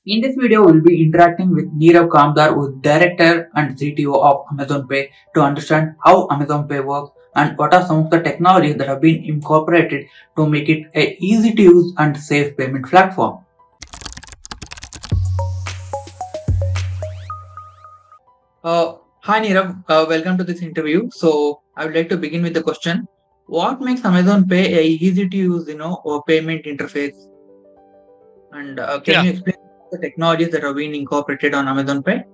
In this video, we'll be interacting with Neerav Kamdar, who is Director and CTO of Amazon Pay, to understand how Amazon Pay works and what are some of the technologies that have been incorporated to make it a easy to use and safe payment platform. Hi Neerav, welcome to this interview. So I would like to begin with the question: what makes Amazon Pay a easy to use, payment interface? And can Yeah, you explain the technologies that have been incorporated on Amazon Pay?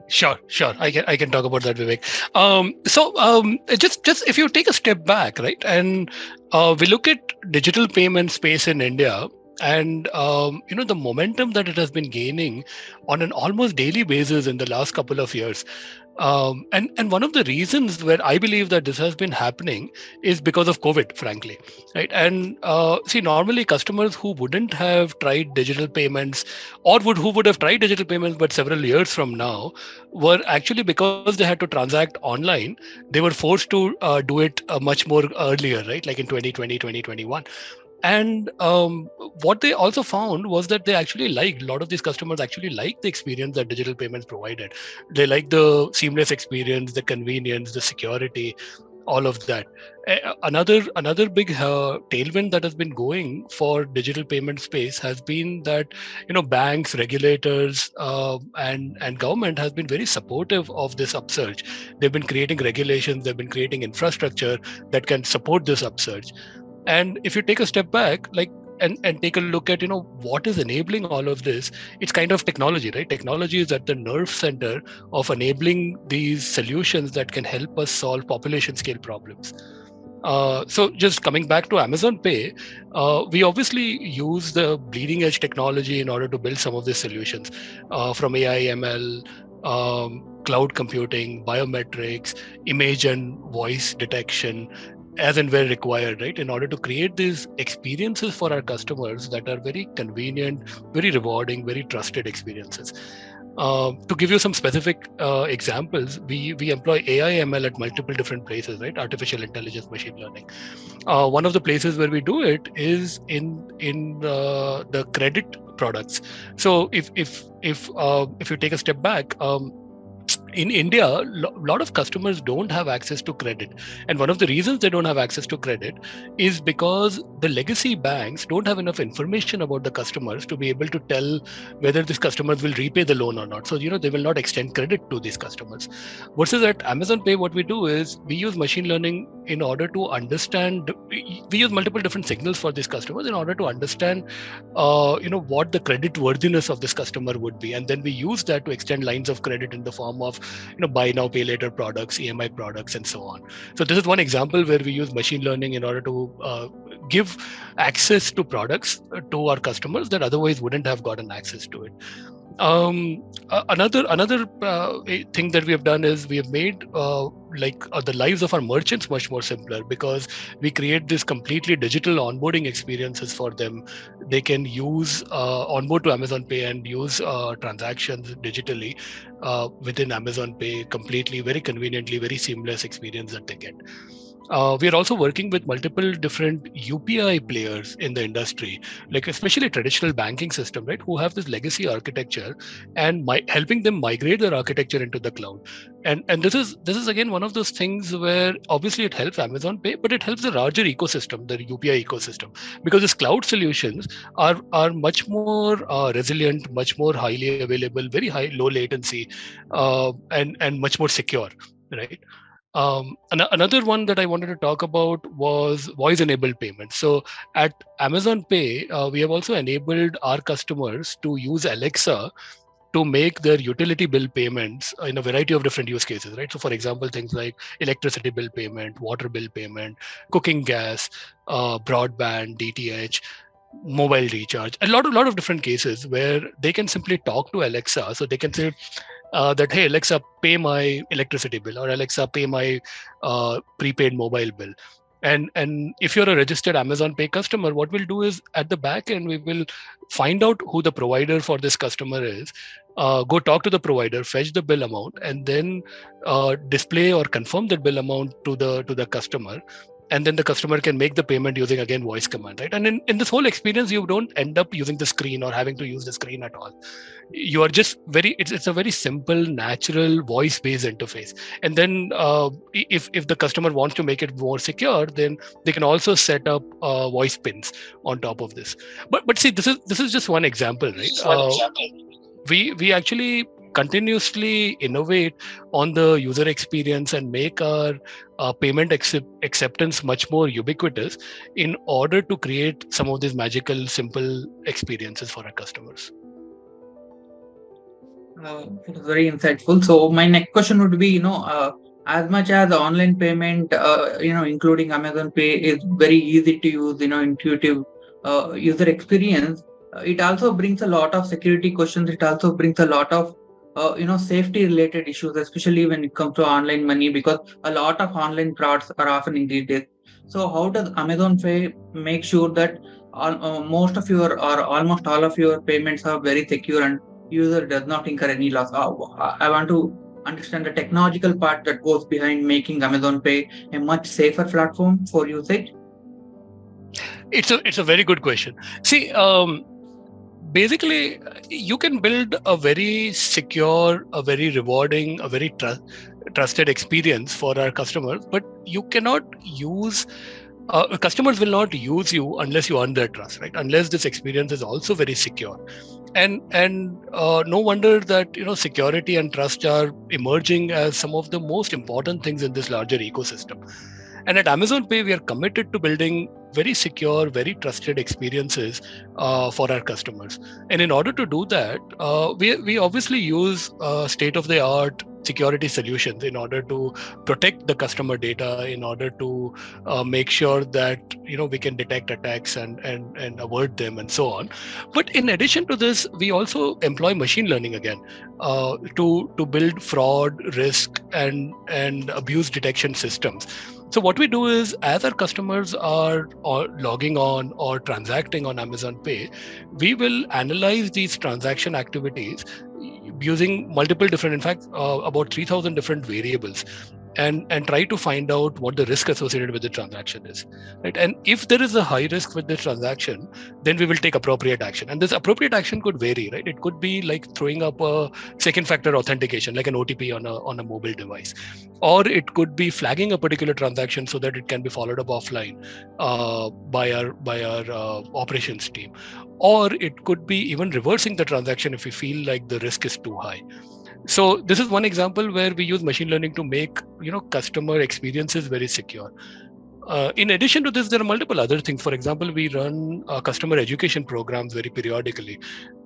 sure. I can talk about that, Vivek. Just if you take a step back, right, and we look at digital payment space in India, and the momentum that it has been gaining on an almost daily basis in the last couple of years. And one of the reasons where I believe that this has been happening is because of COVID, frankly, right? And see, normally customers who wouldn't have tried digital payments, or who would have tried digital payments, but several years from now, were actually, because they had to transact online, they were forced to do it much more earlier, right? Like in 2020, 2021. And what they also found was that they actually liked, a lot of these customers actually liked the experience that digital payments provided. They like the seamless experience, the convenience, the security, all of that. Another big tailwind that has been going for digital payment space has been that banks, regulators, and government has been very supportive of this upsurge. They've been creating regulations, they've been creating infrastructure that can support this upsurge. And if you take a step back, like, and take a look at what is enabling all of this, it's kind of technology, right? Technology is at the nerve center of enabling these solutions that can help us solve population scale problems. So just coming back to Amazon Pay, we obviously use the bleeding edge technology in order to build some of these solutions, from AI, ML, cloud computing, biometrics, image and voice detection, as and where required, right? In order to create these experiences for our customers that are very convenient, very rewarding, very trusted experiences. To give you some specific examples, we employ AI ML at multiple different places, right? Artificial intelligence, machine learning. One of the places where we do it is in the credit products. So if you take a step back, in India, a lot of customers don't have access to credit. And one of the reasons they don't have access to credit is because the legacy banks don't have enough information about the customers to be able to tell whether these customers will repay the loan or not. So, they will not extend credit to these customers. Versus at Amazon Pay, what we do is we use machine learning in order to understand, we use multiple different signals for these customers in order to understand, what the credit worthiness of this customer would be. And then we use that to extend lines of credit in the form of buy now pay later products, EMI products, and so on. So this is one example where we use machine learning in order to give access to products to our customers that otherwise wouldn't have gotten access to it. Another thing that we have done is we have made the lives of our merchants much more simpler, because we create this completely digital onboarding experiences for them. They can use onboard to Amazon Pay and use transactions digitally within Amazon Pay, completely, very conveniently, very seamless experience that they get. We are also working with multiple different UPI players in the industry, like especially traditional banking system, right, who have this legacy architecture, and helping them migrate their architecture into the cloud. And this is again one of those things where obviously it helps Amazon Pay, but it helps the larger ecosystem, the UPI ecosystem, because these cloud solutions are much more resilient, much more highly available, very high low latency, and much more secure, right? Another one that I wanted to talk about was voice enabled payments. So at Amazon Pay, we have also enabled our customers to use Alexa to make their utility bill payments in a variety of different use cases, right? So for example, things like electricity bill payment, water bill payment, cooking gas, broadband, DTH, mobile recharge, a lot of different cases where they can simply talk to Alexa. So they can say that, hey Alexa, pay my electricity bill, or Alexa, pay my prepaid mobile bill. And if you're a registered Amazon Pay customer, what we'll do is at the back end we will find out who the provider for this customer is, go talk to the provider, fetch the bill amount, and then display or confirm that bill amount to the customer. and then the customer can make the payment using again voice command, right? And in this whole experience, you don't end up using the screen or having to use the screen at all. You are just it's a very simple, natural voice based interface. And then if the customer wants to make it more secure, then they can also set up voice pins on top of this. But see, this is just one example, right? We actually continuously innovate on the user experience and make our acceptance much more ubiquitous in order to create some of these magical, simple experiences for our customers. It was very insightful. So my next question would be, as much as online payment, including Amazon Pay, is very easy to use, intuitive user experience. It also brings a lot of security questions. It also brings a lot of, safety related issues, especially when it comes to online money, because a lot of online frauds are often in these days. So how does Amazon Pay make sure that most of your or almost all of your payments are very secure and user does not incur any loss? I want to understand the technological part that goes behind making Amazon Pay a much safer platform for usage. It's a very good question. See, basically, you can build a very secure, a very rewarding, a very trusted experience for our customers, but you cannot use customers will not use you unless you earn their trust, right? Unless this experience is also very secure. And no wonder that security and trust are emerging as some of the most important things in this larger ecosystem. And at Amazon Pay, we are committed to building very secure, very trusted experiences for our customers. And in order to do that, we obviously use state of the art security solutions in order to protect the customer data, in order to make sure that we can detect attacks and avoid them and so on. But in addition to this, we also employ machine learning again to build fraud, risk, and abuse detection systems. So what we do is, as our customers are logging on or transacting on Amazon Pay, we will analyze these transaction activities using multiple different, in fact, about 3,000 different variables, and try to find out what the risk associated with the transaction is, right? And if there is a high risk with the transaction, then we will take appropriate action. And this appropriate action could vary, right? It could be like throwing up a second factor authentication, like an OTP on a mobile device, or it could be flagging a particular transaction so that it can be followed up offline by our operations team, or it could be even reversing the transaction if we feel like the risk is too high. So this is one example where we use machine learning to make customer experiences very secure. In addition to this, there are multiple other things. For example, we run customer education programs very periodically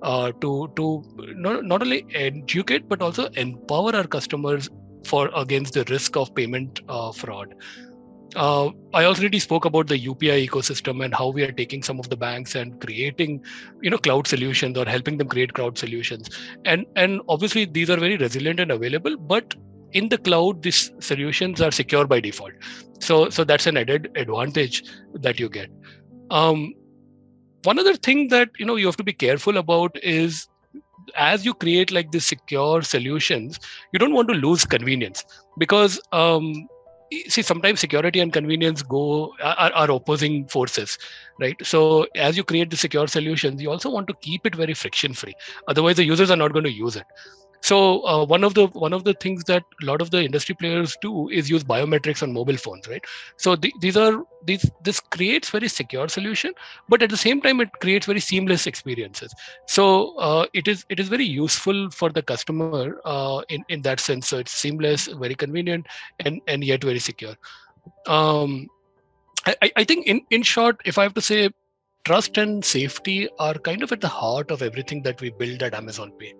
to not only educate but also empower our customers for against the risk of payment fraud. I already spoke about the UPI ecosystem and how we are taking some of the banks and creating, cloud solutions or helping them create cloud solutions. And obviously these are very resilient and available, but in the cloud, these solutions are secure by default. So that's an added advantage that you get. Um, One other thing that you have to be careful about is, as you create like these secure solutions, you don't want to lose convenience, because see, sometimes security and convenience are opposing forces, right? So as you create the secure solutions, you also want to keep it very friction free, otherwise the users are not going to use it. So one of the things that a lot of the industry players do is use biometrics on mobile phones, right? So this creates very secure solution, but at the same time it creates very seamless experiences. So it is very useful for the customer in that sense. So it's seamless, very convenient, and yet very secure. Um, I think in short, if I have to say, trust and safety are kind of at the heart of everything that we build at Amazon Pay.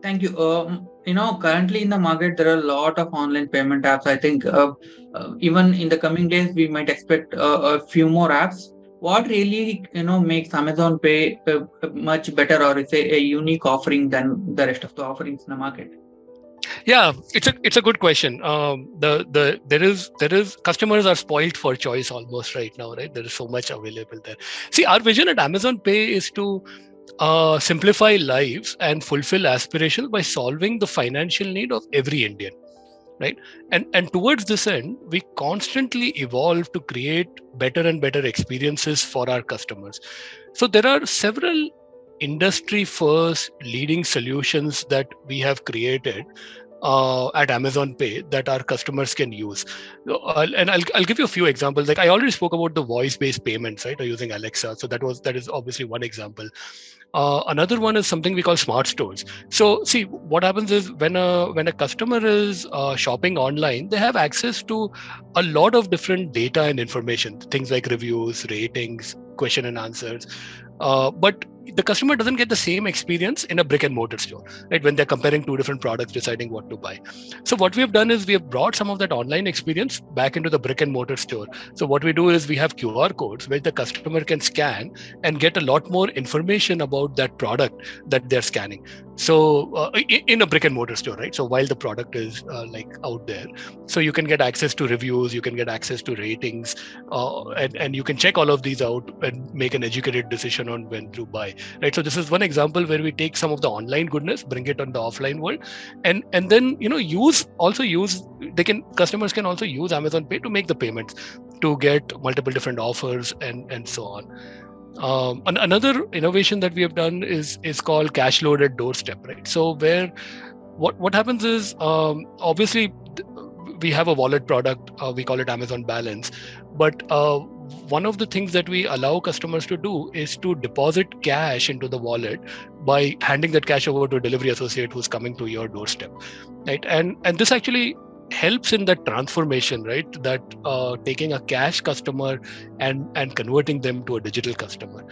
Thank you. Currently in the market, there are a lot of online payment apps. I think even in the coming days, we might expect a few more apps. What really, makes Amazon Pay much better, or is a unique offering than the rest of the offerings in the market? Yeah, it's a good question. There is customers are spoiled for choice almost right now, right? There is so much available there. See, our vision at Amazon Pay is to simplify lives and fulfill aspirations by solving the financial need of every Indian. right? And towards this end, we constantly evolve to create better and better experiences for our customers. So there are several industry first leading solutions that we have created at Amazon Pay that our customers can use. I'll give you a few examples. Like I already spoke about the voice-based payments, right, or using Alexa. So that is obviously one example. Another one is something we call smart stores. So see, what happens is when a customer is shopping online, they have access to a lot of different data and information, things like reviews, ratings, question and answers. But the customer doesn't get the same experience in a brick and mortar store, right? When they're comparing two different products, deciding what to buy. So what we have done is we have brought some of that online experience back into the brick and mortar store. So what we do is we have QR codes where the customer can scan and get a lot more information about that product that they're scanning. So in a brick and mortar store, right? So while the product is like out there, so you can get access to reviews, you can get access to ratings, and you can check all of these out and make an educated decision on when to buy, right? So this is one example where we take some of the online goodness, bring it on the offline world, and then use they can customers can also use Amazon Pay to make the payments, to get multiple different offers and so on. Another innovation that we have done is called cash loaded doorstep, right? So where what happens is, obviously we have a wallet product, we call it Amazon Balance, but one of the things that we allow customers to do is to deposit cash into the wallet by handing that cash over to a delivery associate who's coming to your doorstep, right? And this actually helps in that transformation, right? That taking a cash customer and converting them to a digital customer.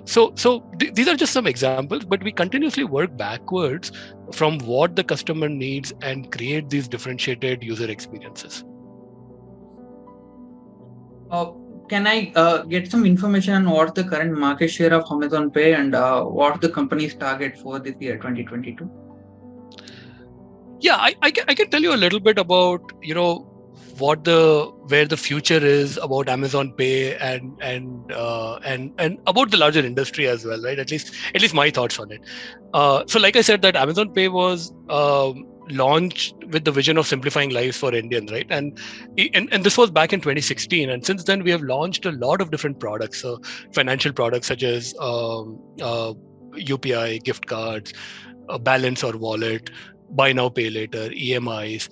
These are just some examples, but we continuously work backwards from what the customer needs and create these differentiated user experiences. Uh, can I get some information on what's the current market share of Amazon Pay and what's the company's target for this year 2022? Yeah, I can tell you a little bit about where the future is about Amazon Pay and about the larger industry as well, right? At least my thoughts on it. So like I said, that Amazon Pay was launched with the vision of simplifying lives for Indians, right? And this was back in 2016, and since then we have launched a lot of different products, so financial products such as UPI, gift cards, balance or wallet, buy now pay later, EMIs,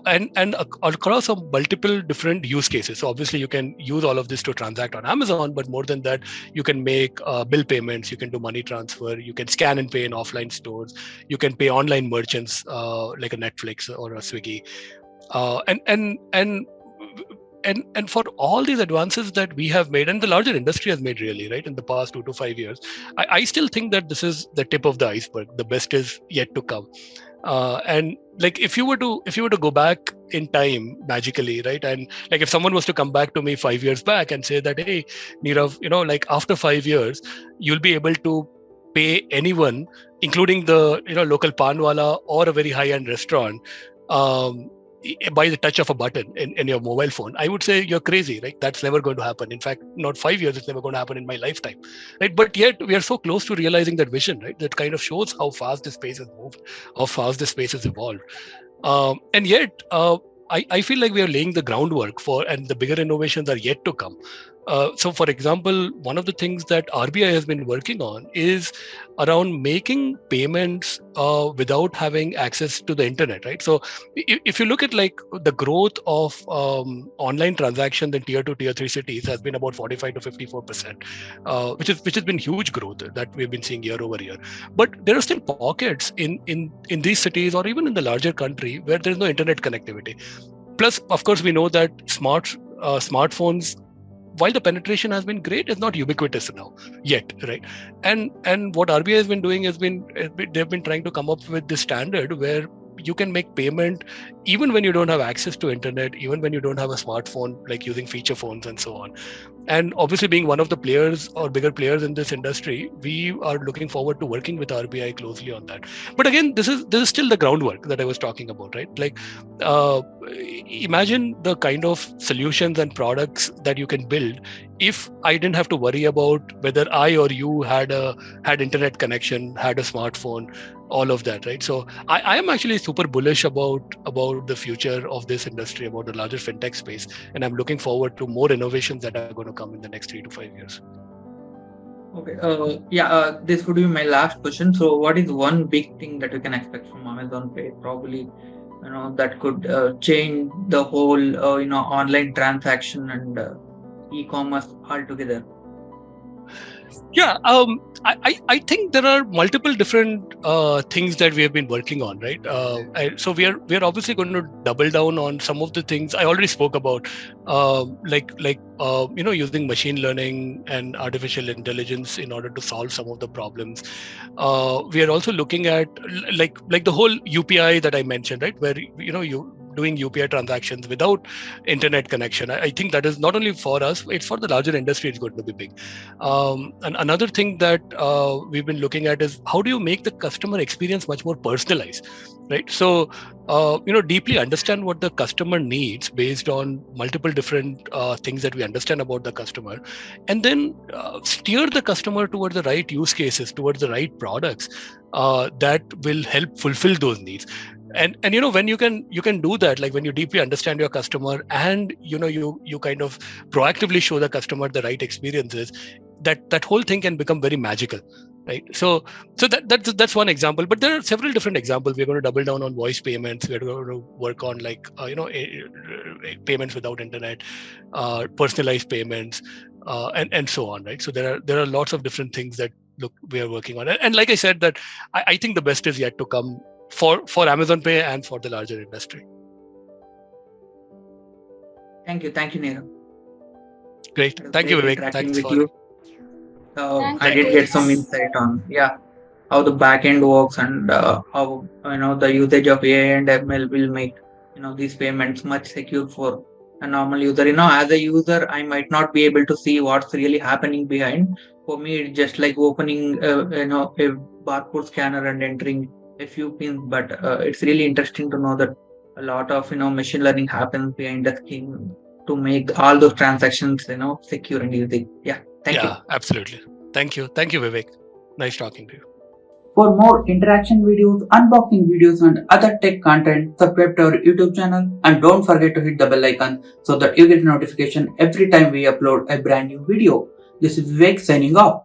and across a multiple different use cases. So obviously you can use all of this to transact on Amazon, but more than that, you can make bill payments, you can do money transfer, you can scan and pay in offline stores, you can pay online merchants like a Netflix or a Swiggy, uh, and and and and for all these advances that we have made and the larger industry has made, really, right, in the past 2 to 5 years, I still think that this is the tip of the iceberg. The best is yet to come. And like if you were to go back in time magically, right, and like if someone was to come back to me 5 years back and say that, hey, Nirav, like after 5 years you'll be able to pay anyone, including the local panwala or a very high end restaurant, um, by the touch of a button in your mobile phone, I would say you're crazy. Right? That's never going to happen. In fact, not 5 years, it's never going to happen in my lifetime. Right? But yet we are so close to realizing that vision, right? That kind of shows how fast this space has moved, how fast this space has evolved. And yet, I feel like we are laying the groundwork for, and the bigger innovations are yet to come. So, for example, one of the things that RBI has been working on is around making payments without having access to the internet, right? So, if you look at like the growth of online transactions in tier 2, tier 3 cities has been about 45 to 54%, which has been huge growth that we've been seeing year over year. But there are still pockets in these cities or even in the larger country where there's no internet connectivity. Plus, of course, we know that smartphones, while the penetration has been great, is not ubiquitous now yet, right? And what RBI has been doing they've been trying to come up with this standard where you can make payment even when you don't have access to internet, even when you don't have a smartphone, like using feature phones and so on. And obviously, being one of the players or bigger players in this industry, we are looking forward to working with RBI closely on that. But again, this is still the groundwork that I was talking about, right? Like, uh, imagine the kind of solutions and products that you can build if I didn't have to worry about whether I or you had internet connection, had a smartphone, all of that, right? So I am actually super bullish about the future of this industry, about the larger fintech space, and I'm looking forward to more innovations that are going to come in the next 3 to 5 years. Okay. This would be my last question. So, what is one big thing that you can expect from Amazon Pay? Probably, that could change the whole, online transaction and e-commerce altogether. Yeah, I think there are multiple different things that we have been working on, right? So we are obviously going to double down on some of the things I already spoke about, using machine learning and artificial intelligence in order to solve some of the problems. We are also looking at like the whole UPI that I mentioned, right? Where you doing UPI transactions without internet connection. I think that is not only for us; it's for the larger industry. It's going to be big. And another thing that we've been looking at is how do you make the customer experience much more personalized, right? So deeply understand what the customer needs based on multiple different things that we understand about the customer, and then steer the customer towards the right use cases, towards the right products that will help fulfill those needs. And when you can do that, like when you deeply understand your customer and you kind of proactively show the customer the right experiences, that whole thing can become very magical, right? So that's one example, but there are several different examples. We're going to double down on voice payments. We're going to work on payments without internet, personalized payments, and so on, right? So there are lots of different things that we are working on, and like I said, that I think the best is yet to come for Amazon Pay and for the larger industry. Thank you, Neerav. Great, It was thank you, great Vivek. interacting Thanks with for you. Thank I you, thank did you. get some Vivek. insight on how the backend works and how the usage of AI and ML will make these payments much secure for a normal user. As a user, I might not be able to see what's really happening behind. For me, it's just like opening a barcode scanner and entering a few pins. But it's really interesting to know that a lot of machine learning happens behind the screen to make all those transactions secure and easy. Yeah, thank you. Yeah, absolutely. Thank you, Vivek. Nice talking to you. For more interaction videos, unboxing videos, and other tech content, subscribe to our YouTube channel and don't forget to hit the bell icon so that you get a notification every time we upload a brand new video. This is Vivek signing off.